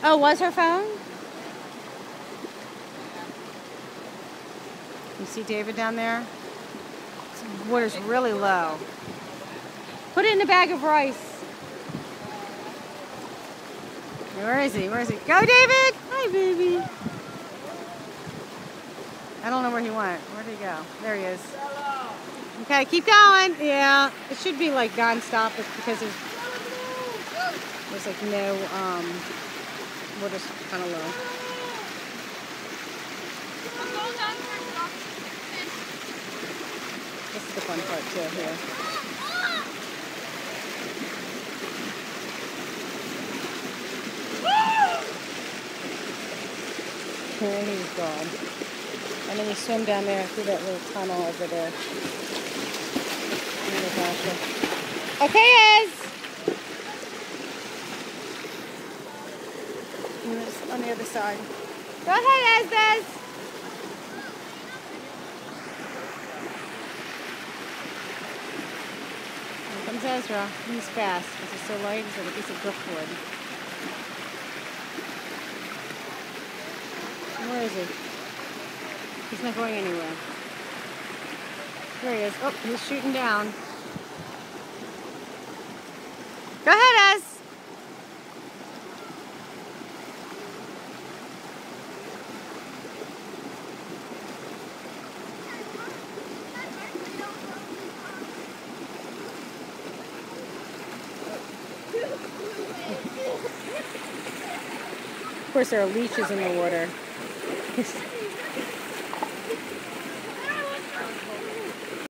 Oh, was her phone? You see David down there? The water's really low. Put it in a bag of rice. Where is he? Where is he? Go, David! Hi, baby. I don't know where he went. Where did he go? There he is. Okay, keep going. Yeah, it should be like non-stop because there's like no, water's kind of low. This is the fun part too here. And he's gone. And then you swim down there through that little tunnel over there. Okay, Ez! And it's on the other side. Go ahead, Ez! Here comes Ezra. He's fast because he's so light. He's like a piece of driftwood. Where is he? He's not going anywhere. There he is. Oh, he's shooting down. Go ahead, Ez. Of course, there are leeches in the water.